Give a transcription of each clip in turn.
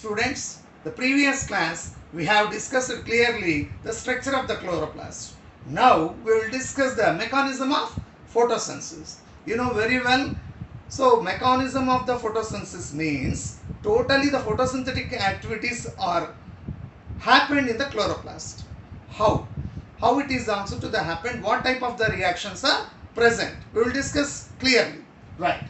students, the previous class we have discussed clearly the structure of the chloroplast. Now we will discuss the mechanism of photosynthesis. You know very well. So mechanism of the photosynthesis means totally the photosynthetic activities are happened in the chloroplast. How? How it is also to the happen, what type of the reactions are present. We will discuss clearly. Right.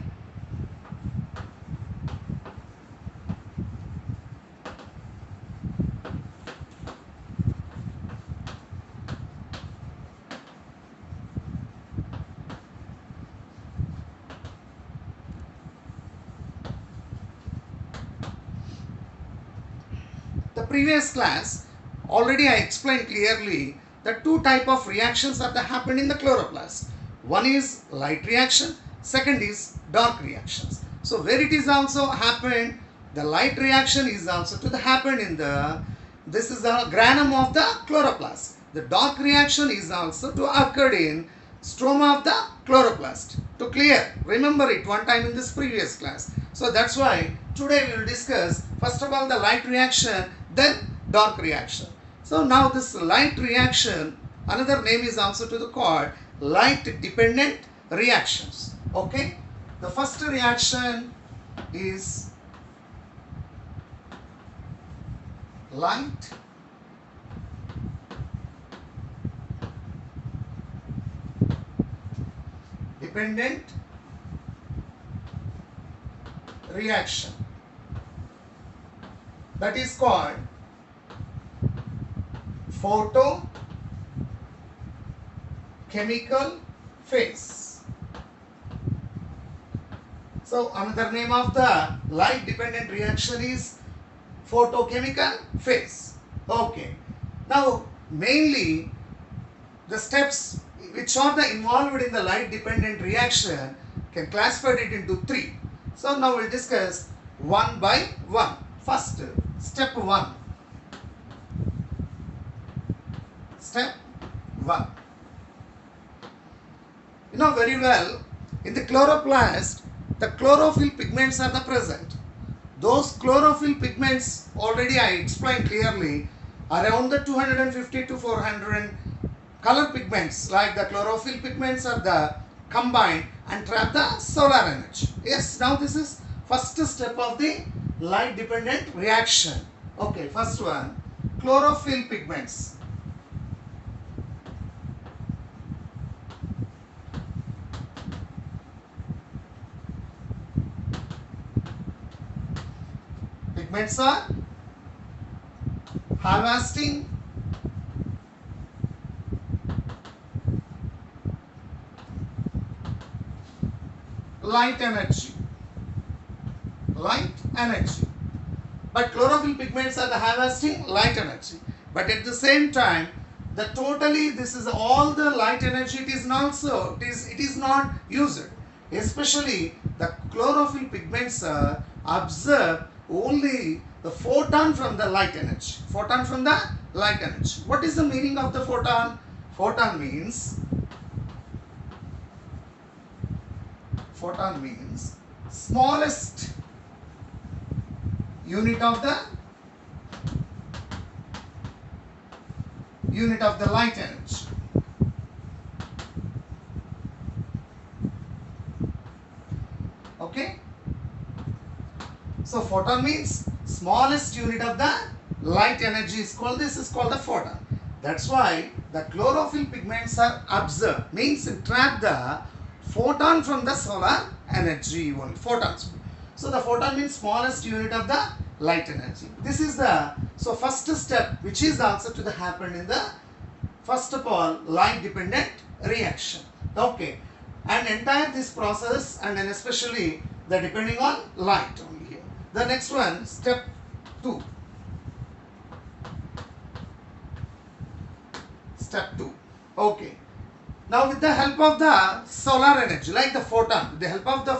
The previous class already I explained clearly that two type of reactions are that happen in the chloroplast. One is light reaction, second is dark reactions. So where it is also happened, the light reaction is also to the happen in the, this is the granum of the chloroplast. The dark reaction is also to occur in stroma of the chloroplast. To clear, remember it one time in this previous class. So that's why today we will discuss first of all the light reaction, then dark reaction. So now this light reaction, another name is also to the called light dependent reactions. Okay, the first reaction is light dependent reaction, that is called photochemical phase. So another name of the light dependent reaction is photochemical phase. Okay. Now mainly the steps which are the involved in the light dependent reaction can classify it into three. So now we'll discuss one by one. First, step 1. Step 1. You know very well, in the chloroplast, the chlorophyll pigments are the present. Those chlorophyll pigments already I explained clearly, around the 250 to 400 color pigments like the chlorophyll pigments are the combined and trap the solar energy. Yes, now this is first step of the light dependent reaction. Okay, first one, chlorophyll pigments. Pigments are harvesting light energy. Light energy. But chlorophyll pigments are the harvesting light energy. But at the same time, the totally this is all the light energy it is not so it is not used. Especially the chlorophyll pigments observe only the photon from the light energy. Photon from the light energy. What is the meaning of the photon? Photon means smallest unit of the light energy. Okay. So photon means smallest unit of the light energy is called, this is called the photon. That's why the chlorophyll pigments are observed, means trap the photon from the solar energy only, photons. So the photon means smallest unit of the light energy. This is the, so first step which is also to the happen in the first of all light dependent reaction. Okay, and entire this process and then especially the depending on light only here. The next one, step 2. Step 2. Okay. Now with the help of the solar energy, like the photon, with the help of the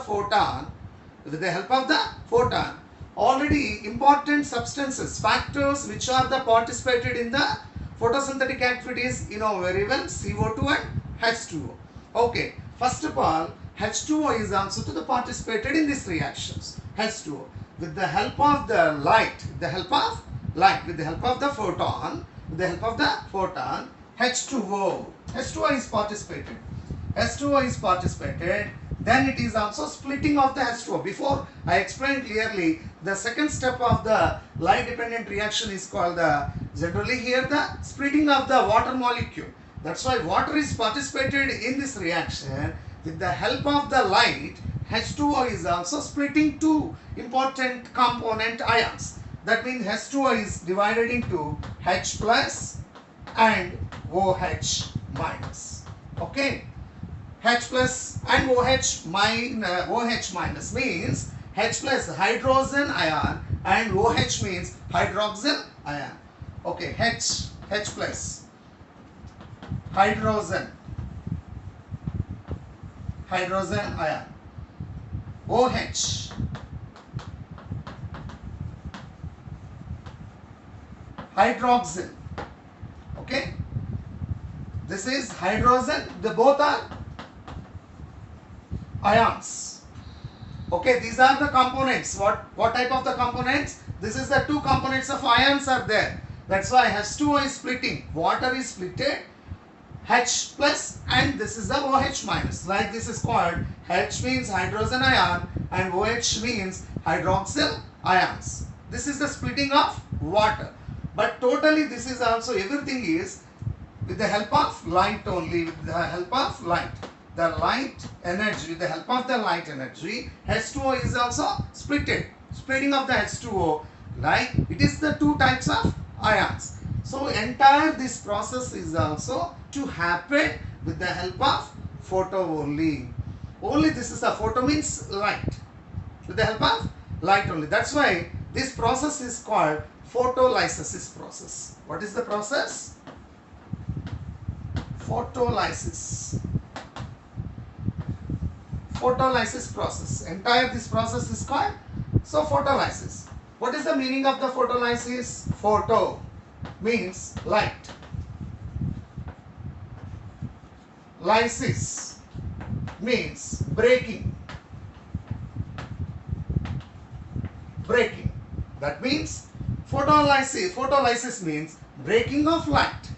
photon, already important substances, factors which are the participated in the photosynthetic activities, you know very well, CO2 and H2O. Okay, first of all, H2O is also to the participated in these reactions. H2O. with the help of the light, with the help of light, with the help of the photon, with the help of the photon, H2O is participated. H2O is participated, then it is also splitting of the H2O. Before I explained clearly, the second step of the light dependent reaction is called generally here the splitting of the water molecule. That's why water is participated in this reaction. With the help of the light, H2O is also splitting two important component ions. That means H2O is divided into H plus and OH minus. Okay. H plus and OH minus means H plus hydrogen ion and OH means hydroxyl ion. Okay, H plus hydrogen ion, OH hydroxyl. Okay, this is hydrogen. The both are ions. Okay, these are the components. What type of the components? This is the two components of ions are there. That's why H2O is splitting. Water is splitted. H plus and this is the OH minus. Like this is called H means hydrogen ion and OH means hydroxyl ions. This is the splitting of water. But totally this is also everything is with the help of light only. With the help of light. The light energy, with the help of the light energy, H2O is also splitted. Splitting of the H2O, like it is the two types of ions. So entire this process is also to happen with the help of photo only. Only this is a photo means light. With the help of light only. That's why this process is called photolysis process. What is the process? Photolysis. Photolysis process. Entire this process is called photolysis. What is the meaning of the photolysis? Photo means light. Lysis means breaking. Breaking. That means photolysis means breaking of light.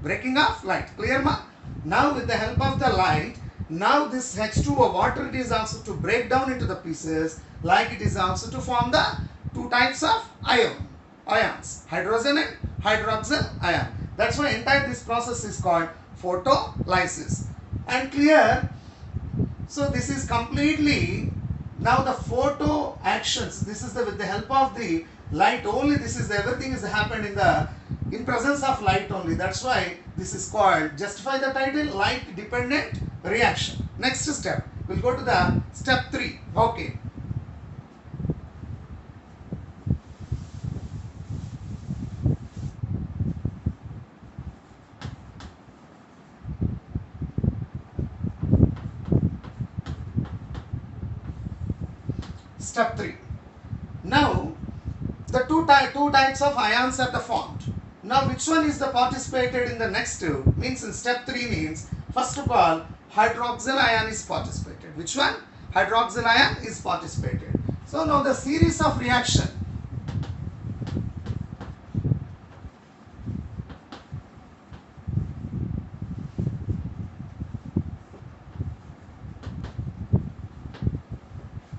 Breaking of light. Clear ma? Now with the help of the light, now this H2O water it is also to break down into the pieces, like it is also to form the two types of ions, hydrogen and hydroxyl ion. That's why entire this process is called photolysis. And clear? So this is completely now the photo actions. This is with the help of the light only. This is everything is happened in presence of light only. That's why this is called, justify the title, light dependent reaction. Next step, we'll go to the step 3. Okay. Step 3. Now the two types of ions are formed. Now which one is the participated in the next two? Means in step 3 means first of all hydroxyl ion is participated. Which one? Hydroxyl ion is participated. So now the series of reaction.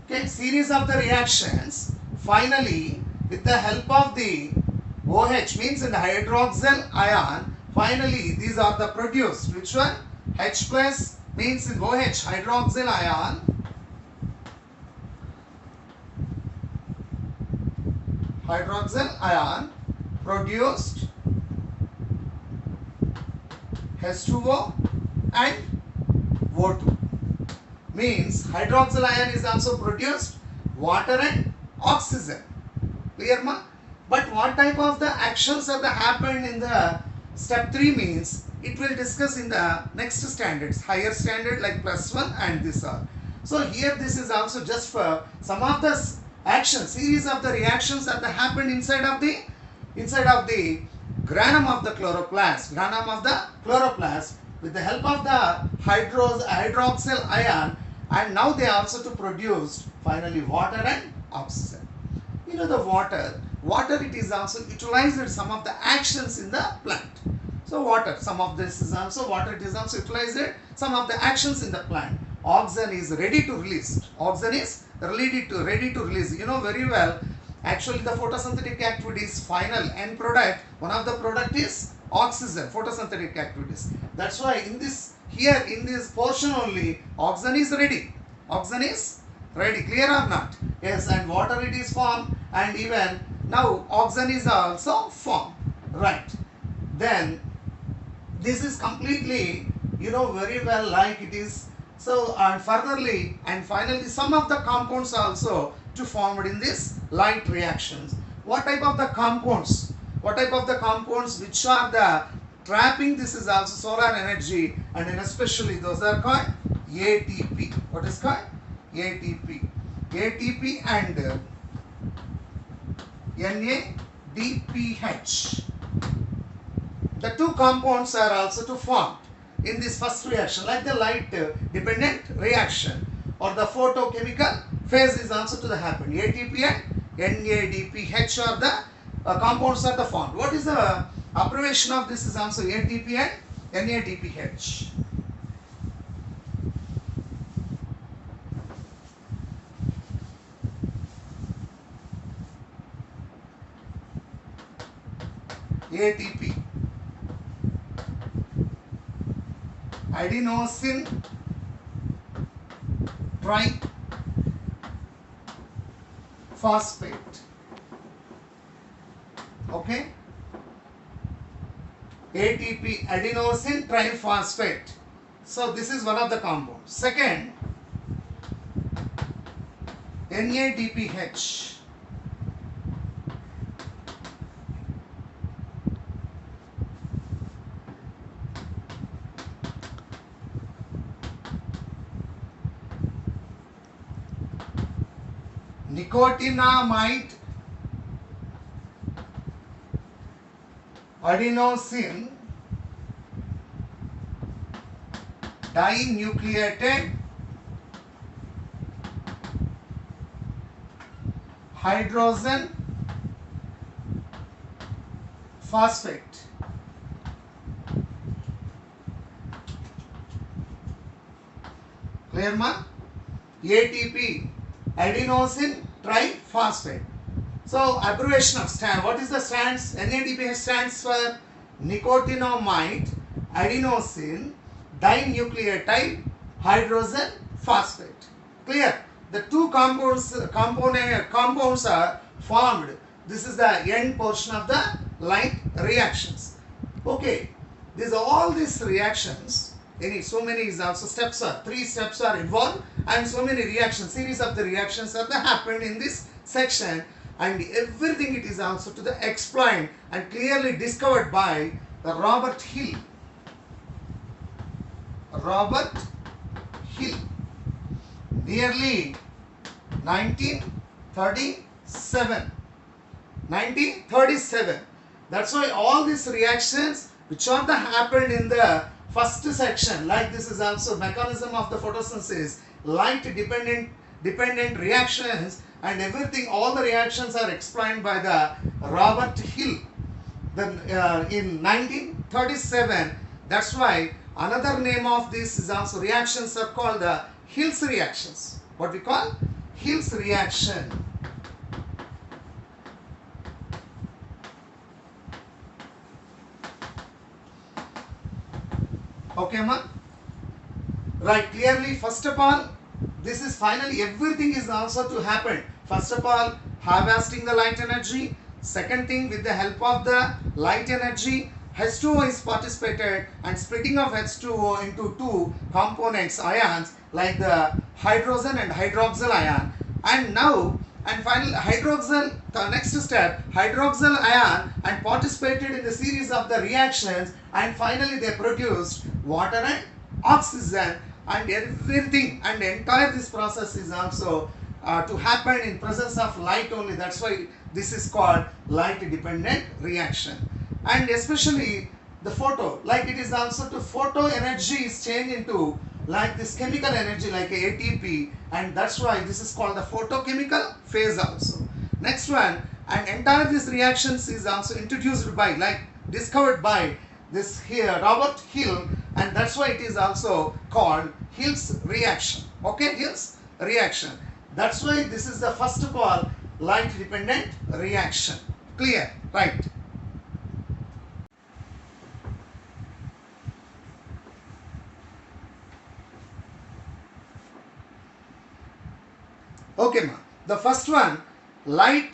Okay, series of the reactions finally with the help of the OH means in the hydroxyl ion, finally these are the produced. Which one? H plus means in OH hydroxyl ion, produced H2O and O2. Means hydroxyl ion is also produced water and oxygen. Clear ma? But what type of the actions are happened in the step 3 means it will discuss in the next standards, higher standard like +1 and this all. So here this is also just for some of the actions, series of the reactions that happened inside of the granum of the chloroplast, with the help of the hydroxyl ion, and now they also to produce finally water and oxygen. You know the water it is also utilized in some of the actions in the plant. So water, some of this is also water, it is also utilized in some of the actions in the plant. Oxygen is ready to release. Oxygen is ready to release. You know very well, actually the photosynthetic activities final end product, one of the product is oxygen, photosynthetic activities. That's why in this here in this portion only oxygen is ready. Oxygen is ready, clear or not? Yes, and water it is formed, and even now oxygen is also formed, right? Then this is completely, you know very well, like it is. So and furtherly and finally some of the compounds also to formed in this light reactions. What type of the compounds? What type of the compounds which are the trapping? This is also solar energy, and then especially those are called ATP. What is called ATP? ATP and NADPH. The two compounds are also to form in this first reaction, like the light dependent reaction or the photochemical phase is also to the happen. ATP and NADPH are the compounds are the formed. What is the abbreviation of this is also ATP and NADPH. ATP, adenosine triphosphate. Okay, ATP, adenosine triphosphate. So this is one of the compounds. Second, NADPH. Nicotinamide adenosine dinucleated hydrogen phosphate. Clear ma? ATP, adenosine triphosphate. So abbreviation of stand. What is the stands? NADPH stands for nicotinamide adenosine dinucleotide hydrogen phosphate. Clear? The two compounds are formed. This is the end portion of the light reactions. Okay, all these reactions. So many is also steps are 3 steps are involved, and so many reactions, series of the reactions are happened in this section, and everything it is also to the explained and clearly discovered by the Robert Hill. Robert Hill, nearly 1937. 1937. That's why all these reactions which are happened in the first section, like this is also mechanism of the photosynthesis, light dependent reactions, and everything, all the reactions are explained by the Robert Hill in 1937. That's why another name of this is also reactions are called the Hill's reactions. What we call Hill's reaction. Okay, ma? Right, clearly, first of all, this is finally everything is also to happen. First of all, harvesting the light energy. Second thing, with the help of the light energy, H2O is participated, and splitting of H2O into two components, ions, like the hydrogen and hydroxyl ion. And now, and finally, hydroxyl, the next step, hydroxyl ion, and participated in the series of the reactions, and finally they produced water and oxygen, and everything, and entire this process is also to happen in presence of light only. That's why this is called light dependent reaction. And especially the photo, like it is also to photo energy is changed into like this chemical energy like ATP, and that's why this is called the photochemical phase also. Next one, and entire this reactions is also introduced by, like discovered by this here Robert Hill, and that's why it is also called Hill's reaction. Okay, Hill's reaction. That's why this is the first of all light dependent reaction. Clear? Right. Okay, ma. The first one, light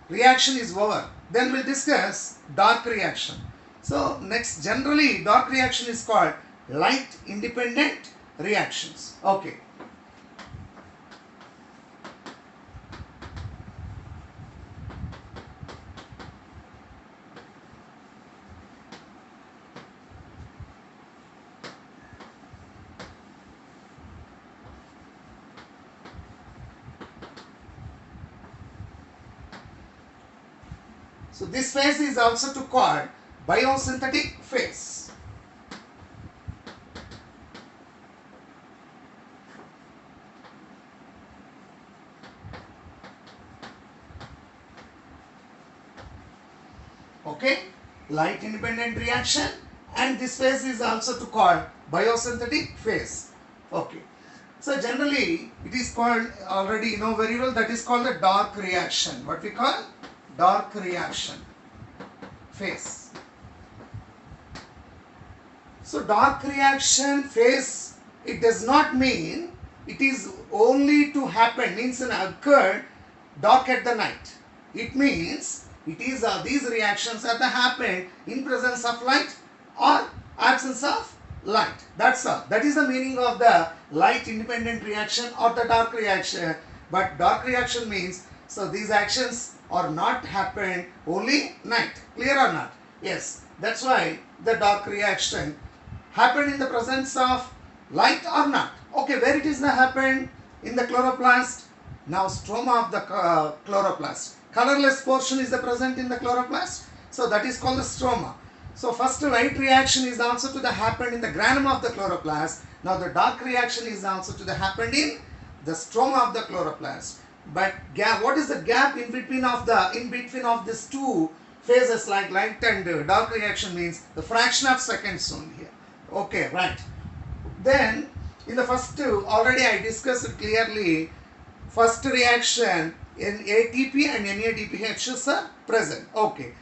reaction is over. Then we'll discuss dark reaction. So next, generally dark reaction is called light independent reactions. Okay. So this phase is also to called biosynthetic phase. Okay, light independent reaction, and this phase is also to called biosynthetic phase. Okay. So generally it is called, already you know very well, that is called the dark reaction. What we call dark reaction phase. So dark reaction phase, it does not mean it is only to happen, means an occurred dark at the night. It means it is these reactions are the happen in presence of light or absence of light. That's all. That is the meaning of the light independent reaction or the dark reaction. But dark reaction means, so these actions are not happen only night. Clear or not? Yes. That's why the dark reaction happened in the presence of light or not. Okay, where it is not happened? In the chloroplast. Now stroma of the chloroplast. Colorless portion is the present in the chloroplast. So that is called the stroma. So first light reaction is also to the happened in the granum of the chloroplast. Now the dark reaction is also to the happened in the stroma of the chloroplast. But gap, what is the gap in between of these two phases, like light and dark reaction, means the fraction of seconds only here. Okay, right. Then in the first two, already I discussed clearly, first reaction in ATP and NADPH are present. Okay.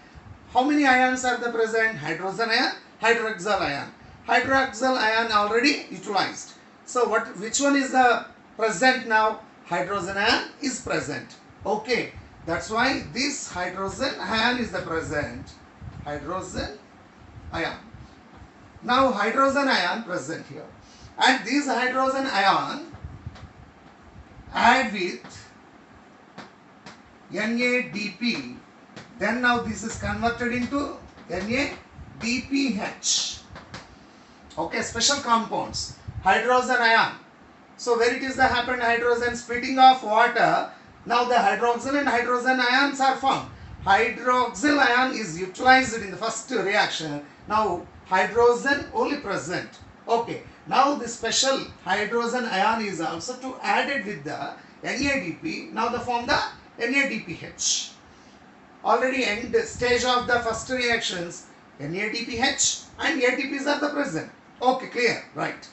How many ions are the present? Hydrogen ion, hydroxyl ion. Hydroxyl ion already utilized. So which one is the present now? Hydrogen ion is present. Okay. That's why this hydrogen ion is the present. Hydrogen ion. Now hydrogen ion present here. And this hydrogen ion add with NADP. Then now this is converted into NADPH. Okay, special compounds. Hydrogen ion. So where it is the happened hydrogen splitting of water, now the hydroxyl and hydrogen ions are formed. Hydroxyl ion is utilized in the first reaction. Now hydrogen only present. Okay. Now the special hydrogen ion is also to added with the NADP. Now they form the NADPH. Already end stage of the first reactions, NADPH and ATPs are the present. Okay, clear, right.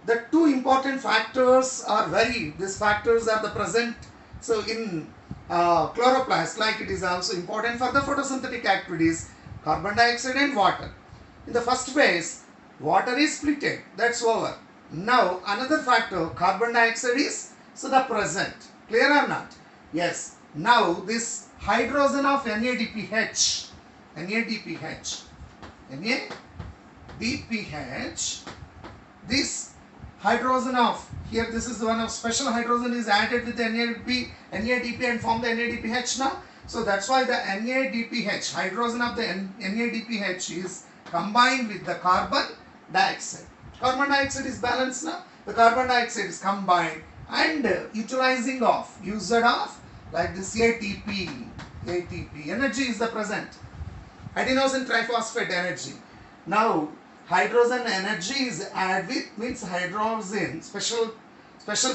The two important factors are these factors are the present. So in chloroplast, like it is also important for the photosynthetic activities, carbon dioxide and water. In the first phase, water is splitted, that's over. Now another factor, carbon dioxide is so the present. Clear or not? Yes. Now this hydrogen of NADPH, this hydrogen of, here this is one of special hydrogen is added with the NADP and form the NADPH now. So that's why the NADPH, hydrogen of the NADPH is combined with the carbon dioxide. Carbon dioxide is balanced now. The carbon dioxide is combined and utilizing of, used of, like this ATP, energy is the present. Adenosine triphosphate energy. Now hydrogen energy is added with, means hydrogen, special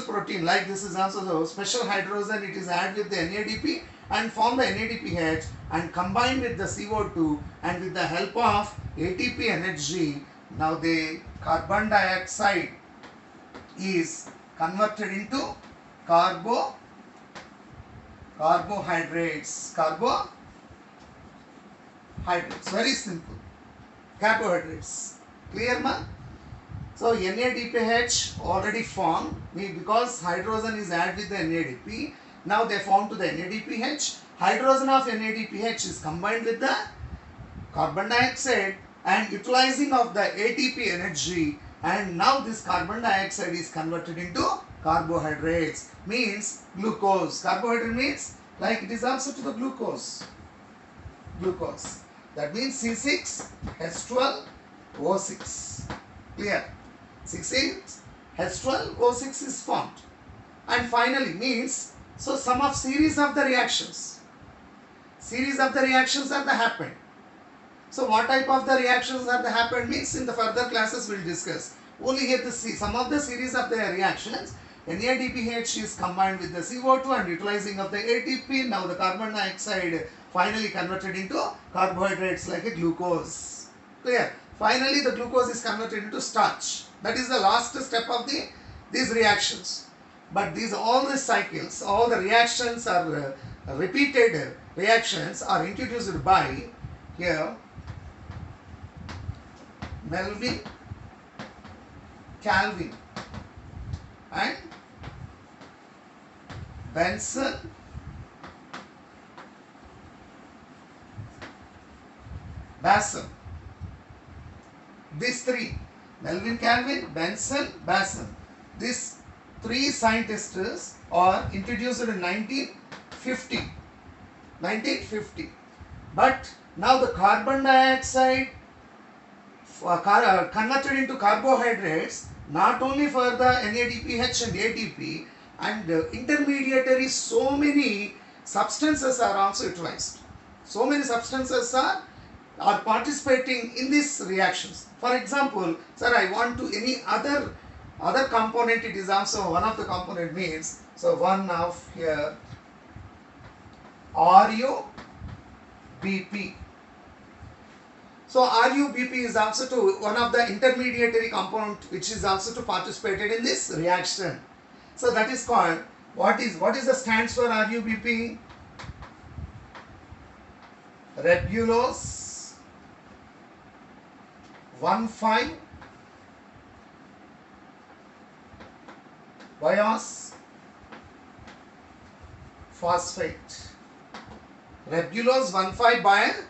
protein, like this is also the special hydrogen, it is added with the NADP and form the NADPH and combine with the CO2, and with the help of ATP energy, now the carbon dioxide is converted into carbohydrates. Very simple. Carbohydrates. Clear, ma? So NADPH already formed because hydrogen is added with the NADP. Now they form to the NADPH. Hydrogen of NADPH is combined with the carbon dioxide and utilizing of the ATP energy, and now this carbon dioxide is converted into carbohydrates, means glucose. Carbohydrate means like it is also to the glucose. That means C6H12O6. Clear? 6H12O6 is formed. And finally means, so sum of series of the reactions. Series of the reactions are the happened. So what type of the reactions are the happened means in the further classes we will discuss. Only here the some of the series of the reactions. NADPH is combined with the CO2 and utilizing of the ATP. Now the carbon dioxide finally converted into carbohydrates like a glucose. Clear? Finally the glucose is converted into starch. That is the last step of these reactions. But all the cycles, all the reactions are repeated reactions are introduced by here Melvin, Calvin and Benson, Basson. These three, Melvin, Calvin, Benson, Basson. These three scientists are introduced in 1950. But now the carbon dioxide converted into carbohydrates, not only for the NADPH and ATP, and intermediary, so many substances are also utilized. So many substances are participating in these reactions. For example, sir, I want to any other component, it is also one of the component means, so one of here RuBP. So RuBP is also to one of the intermediary component which is also to participated in this reaction. So that is called, what is the stands for RuBP? Ribulose 1,5 bios phosphate. Ribulose 1,5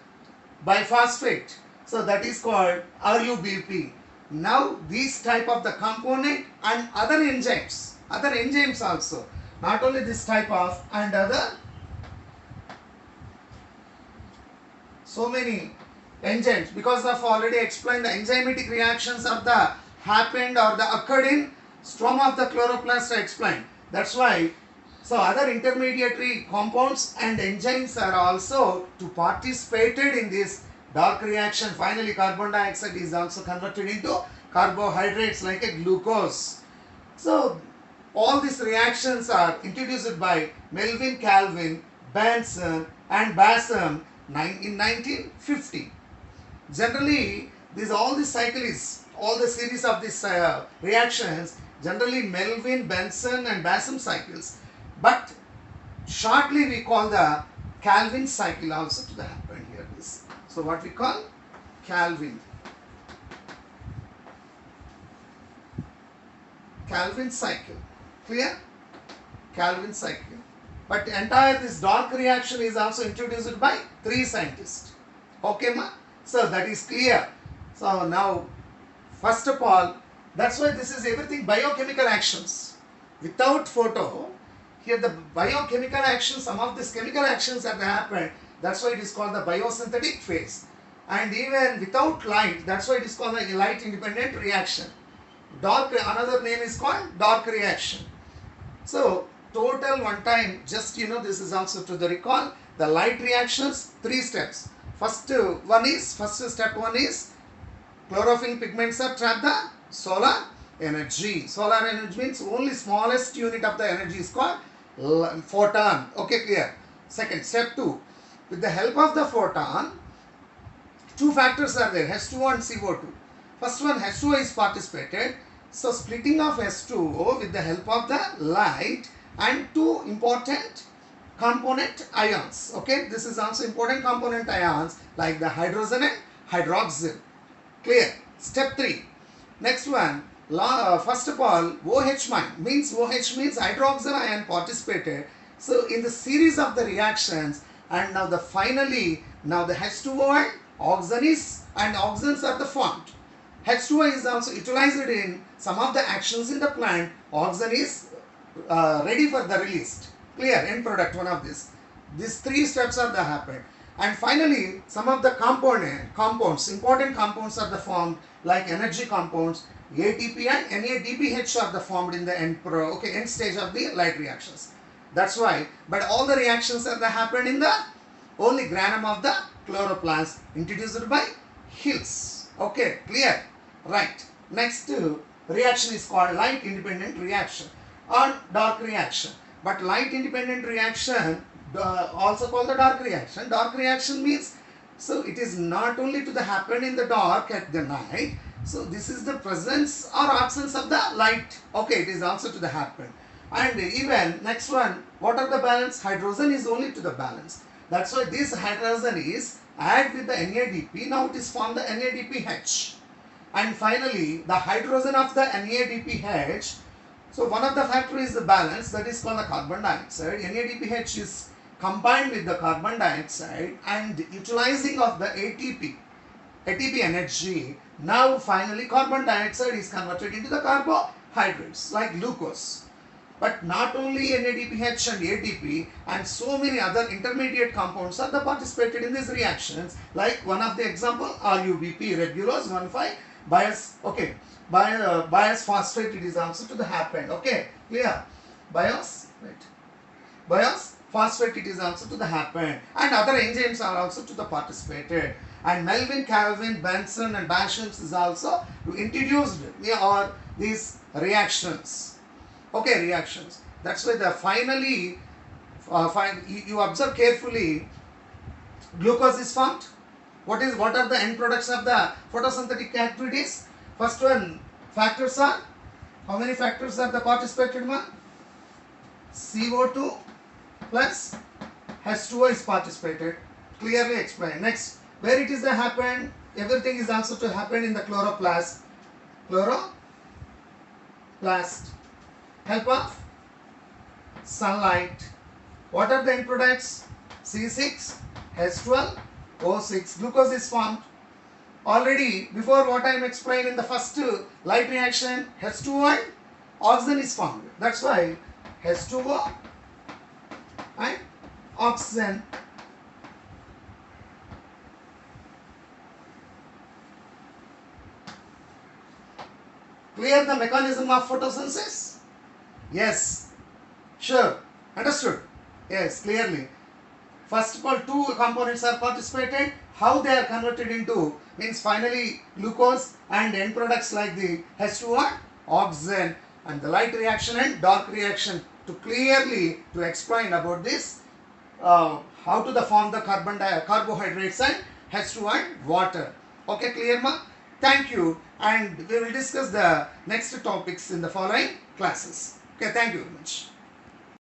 biphosphate. So that is called RuBP. Now these type of the component and other enzymes also, not only this type of and other, so many enzymes, because of already explained the enzymatic reactions of the happened or the occurred in stroma of the chloroplast I explained. That's why, so other intermediary compounds and enzymes are also to participated in this dark reaction. Finally carbon dioxide is also converted into carbohydrates like a glucose. So all these reactions are introduced by Melvin, Calvin, Benson and Basson in 1950. Generally, all the series of these reactions, generally Melvin, Benson and Basson cycles, but shortly we call the Calvin cycle also to the happen here. So what we call Calvin cycle. Clear? Calvin cycle. But entire this dark reaction is also introduced by three scientists. Okay, ma? So that is clear. So now, first of all, that's why this is everything biochemical actions. Without photo, here the biochemical actions, some of these chemical actions that happen, that's why it is called the biosynthetic phase. And even without light, that's why it is called the light independent reaction. Another name is called dark reaction. So total one time, just this is also to the recall, the light reactions, 3 steps. First step one is chlorophyll pigments are trap the solar energy. Solar energy means only smallest unit of the energy is called photon. Okay, clear? Second, step 2. With the help of the photon, two factors are there, H2O and CO2. First one, H2O is participated. So splitting of H2O with the help of the light and two important component ions. Okay, this is also important component ions like the hydrogen and hydroxyl. Clear? Step 3. Next one, first of all, OH means hydroxyl ion participated. So in the series of the reactions, and now the H2O and oxygens are the formed. H2O is also utilized in some of the actions in the plant. Oxygen is ready for the released. Clear? End product, one of this. These three steps are the happened. And finally, some of the compounds, important compounds are the formed, like energy compounds, ATP and NADPH are the formed in the end stage of the light reactions. That's why, but all the reactions are the happened in the only granum of the chloroplast introduced by Hills. Okay, clear? Right. Next reaction is called light independent reaction or dark reaction. But light independent reaction also called the dark reaction. Dark reaction means, so it is not only to the happen in the dark at the night. So this is the presence or absence of the light. Okay, it is also to the happen. And even next one, what are the balance? Hydrogen is only to the balance. That's why this hydrogen is add with the NADP. Now it is formed the NADPH. And finally, the hydrogen of the NADPH. So one of the factor is the balance, that is called the carbon dioxide. NADPH is combined with the carbon dioxide and utilizing of the ATP energy. Now finally carbon dioxide is converted into the carbohydrates like glucose. But not only NADPH and ATP and so many other intermediate compounds are the participated in these reactions. Like one of the example, RUBP, regulose 1,5 bias phosphate, it is also to the happened. Okay, clear? Bias phosphate, it is also to the happened, and other enzymes are also to the participated. And Melvin, Calvin, Benson and Bashams is also introduced or these reactions. Okay, reactions. That's why the finally, you observe carefully, glucose is formed. What are the end products of the photosynthetic activities? First one, factors are, how many factors are the participated one? CO2 plus H2O is participated. Clearly explained. Next, where it is the happened, everything is also to happen in the chloroplast. Help of sunlight. What are the end products? C6, H12, O6. Glucose is formed. Already before what I am explaining in the first light reaction, H2O and oxygen is formed. That's why H2O and oxygen. Clear the mechanism of photosynthesis? Yes, sure, understood. Yes, clearly. First of all, two components are participated. How they are converted into means finally glucose and end products like the H2O, oxygen, and the light reaction and dark reaction. To clearly to explain about this, how to form the carbohydrates and H2O and water. Okay, clear ma? Thank you, and we will discuss the next topics in the following classes. Okay, thank you very much.